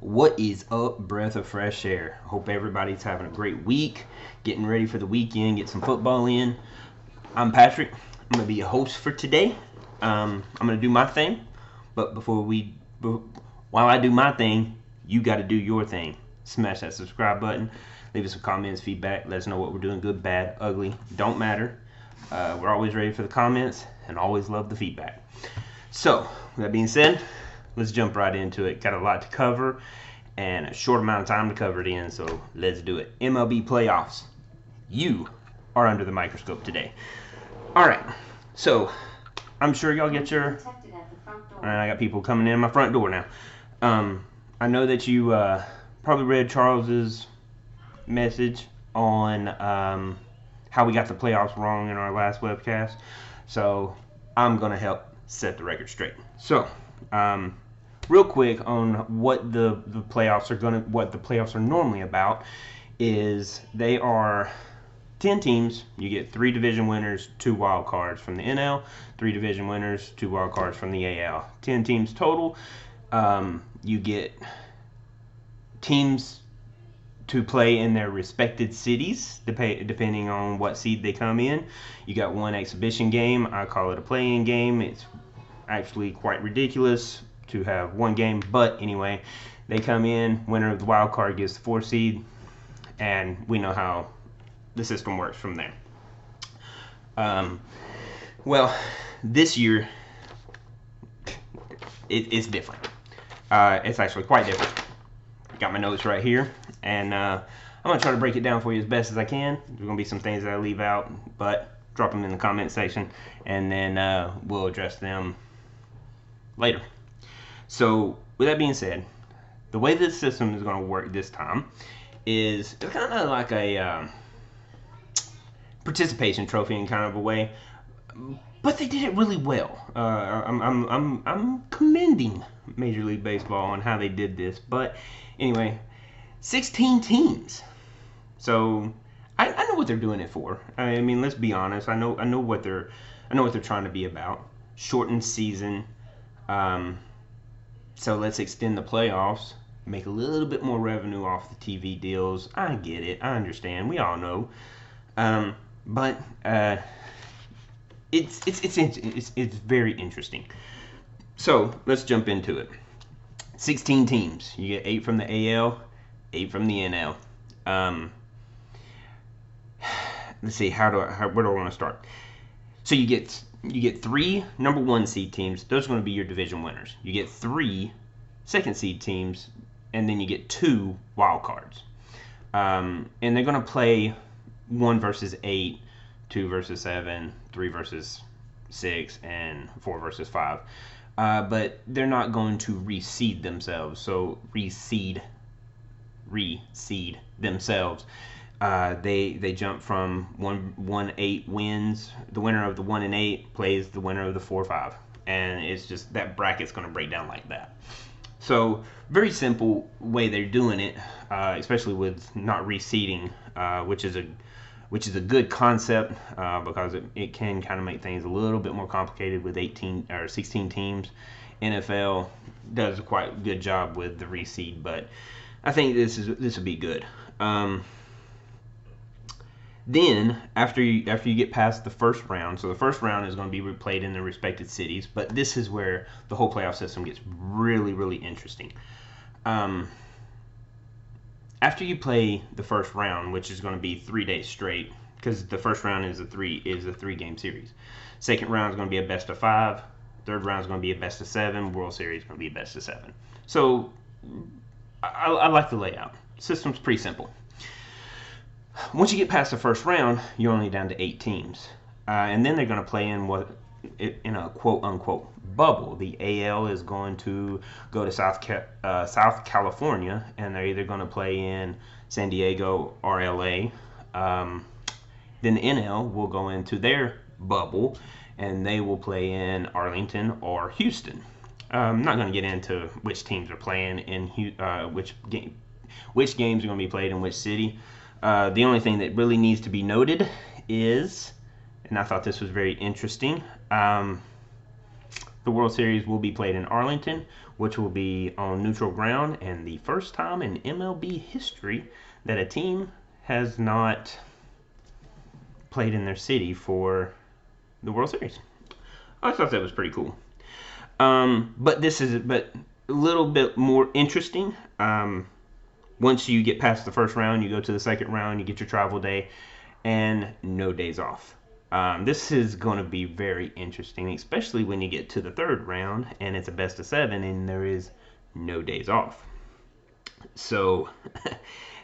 What is up, breath of fresh air? Hope everybody's having a great week, getting ready for the weekend, get some football in. I'm Patrick. I'm going to be your host for today. I'm going to do my thing, but while I do my thing, you got to do your thing. Smash that subscribe button, leave us some comments, feedback, let us know what we're doing, good, bad, ugly, don't matter. We're always ready for the comments and always love the feedback. So, with that being said, let's jump right into it. Got a lot to cover and a short amount of time to cover it in, so let's do it. MLB playoffs. You are under the microscope today. All right, so I'm sure y'all get your... And I got people coming in my front door now. I know that you probably read Charles's message on how we got the playoffs wrong in our last webcast. So I'm going to help set the record straight. So, real quick on what the playoffs are normally about is they are 10 teams. You get 3 division winners, 2 wild cards from the NL, 3 division winners, 2 wild cards from the AL. 10 teams total. You get teams to play in their respected cities, depending on what seed they come in. You got 1 exhibition game. I call it a play-in game. It's actually quite ridiculous to have 1 game, but anyway, they come in. Winner of the wild card gets the 4 seed, and we know how the system works from there. Well, this year it's different. It's actually quite different. Got my notes right here, and I'm going to try to break it down for you as best as I can. There's going to be some things that I leave out, but drop them in the comment section, and then we'll address them later. So, with that being said, the way this system is going to work this time is it's kind of like a participation trophy in kind of a way, but they did it really well. I'm commending Major League Baseball on how they did this, but anyway, 16 teams. So I know what they're doing it for. I mean, let's be honest. I know what they're trying to be about. Shortened season. So let's extend the playoffs. Make a little bit more revenue off the TV deals. I get it. I understand. We all know. But it's very interesting. So let's jump into it. 16 teams. You get 8 from the AL, 8 from the NL. Let's see. Where do I want to start? So you get 3 number 1 seed teams. Those are going to be your division winners. You get 3 second seed teams, and then you get 2 wild cards. And they're going to play 1 versus 8, 2 versus 7, 3 versus 6, and 4 versus 5. But they're not going to reseed themselves. So reseed themselves. They jump from 1-8 wins. The winner of the 1-8 plays the winner of the 4-5, and it's just that bracket's going to break down like that. So very simple way they're doing it, especially with not reseeding, which is a good concept because it can kind of make things a little bit more complicated with 18 or 16 teams. NFL does a quite good job with the reseed, but I think this will be good. Then after you get past the first round, so the first round is going to be replayed in the respected cities, but this is where the whole playoff system gets really, really interesting. After you play the first round, which is going to be 3 days straight, because the first round is a 3-game series. Second round is going to be a best of 5. Third round is going to be a best of 7. World Series is going to be a best of 7. So I like the layout. System's pretty simple. Once you get past the first round, you're only down to 8 teams, and then they're going to play in a quote-unquote bubble. The AL is going to go to South California, and they're either going to play in San Diego or LA. Then the NL will go into their bubble, and they will play in Arlington or Houston. I'm not going to get into which teams are playing in which games are going to be played in which city. The only thing that really needs to be noted is, and I thought this was very interesting, the World Series will be played in Arlington, which will be on neutral ground, and the first time in MLB history that a team has not played in their city for the World Series. I thought that was pretty cool. But a little bit more interesting. Once you get past the first round, you go to the second round, you get your travel day, and no days off. This is going to be very interesting, especially when you get to the third round and it's a best of 7 and there is no days off. So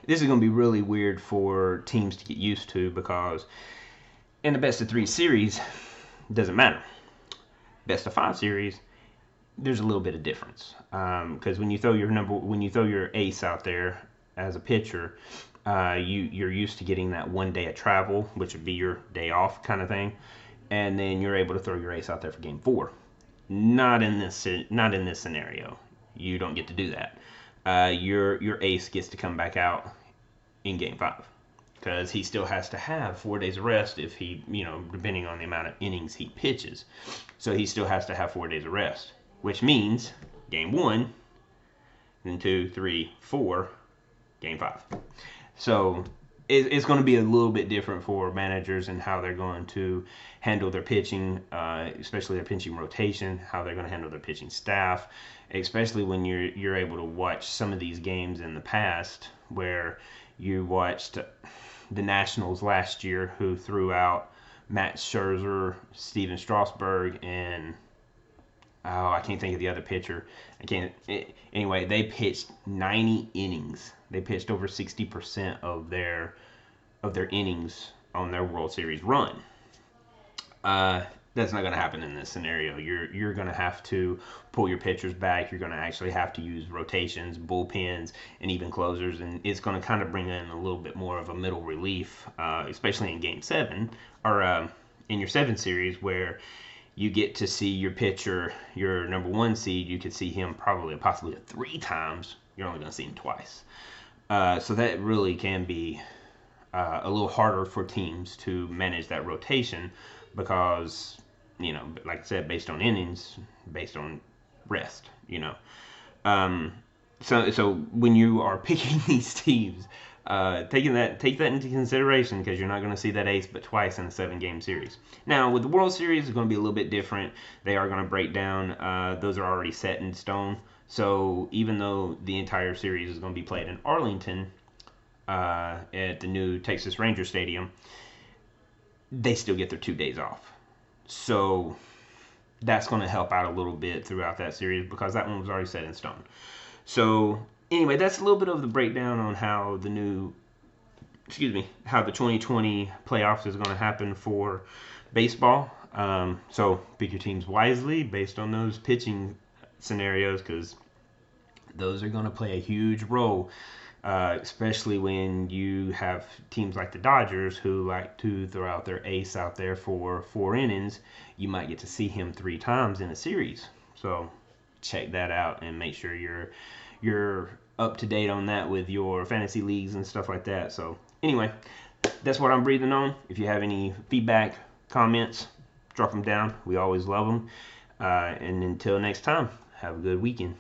this is going to be really weird for teams to get used to, because in the best of 3 series, it doesn't matter. Best of 5 series, there's a little bit of difference, because when you throw your ace out there as a pitcher, you're used to getting that 1 day of travel, which would be your day off kind of thing, and then you're able to throw your ace out there for game 4. Not in this scenario. You don't get to do that. Your ace gets to come back out in game 5, because he still has to have 4 days of rest if he, depending on the amount of innings he pitches. So he still has to have 4 days of rest, which means game 1, then 2, 3, 4, game 5. So it's going to be a little bit different for managers and how they're going to handle their pitching, especially their pitching rotation, how they're going to handle their pitching staff, especially when you're able to watch some of these games in the past where you watched the Nationals last year, who threw out Matt Scherzer, Steven Strasburg, and I can't think of the other pitcher. Anyway, they pitched 90 innings. They pitched over 60% of their innings on their World Series run. That's not going to happen in this scenario. You're going to have to pull your pitchers back. You're going to actually have to use rotations, bullpens, and even closers, and it's going to kind of bring in a little bit more of a middle relief, especially in Game 7 or in your 7 series, where you get to see your pitcher, your number 1 seed. You could see him possibly 3 times. You're only going to see him twice. So that really can be a little harder for teams to manage that rotation, because, like I said, based on innings, based on rest, So when you are picking these teams, take that into consideration, because you're not going to see that ace but twice in a 7-game series. Now, with the World Series, it's going to be a little bit different. They are going to break down. Those are already set in stone. So even though the entire series is going to be played in Arlington at the new Texas Ranger Stadium, they still get their 2 days off. So that's going to help out a little bit throughout that series, because that one was already set in stone. So anyway, that's a little bit of the breakdown on how the 2020 playoffs is going to happen for baseball. So pick your teams wisely based on those pitching scenarios, because those are going to play a huge role, especially when you have teams like the Dodgers, who like to throw out their ace out there for 4 innings. You might get to see him 3 times in a series. So check that out and make sure you're up to date on that with your fantasy leagues and stuff like that. So anyway, that's what I'm breathing on. If you have any feedback, comments, drop them down. We always love them. And until next time, have a good weekend.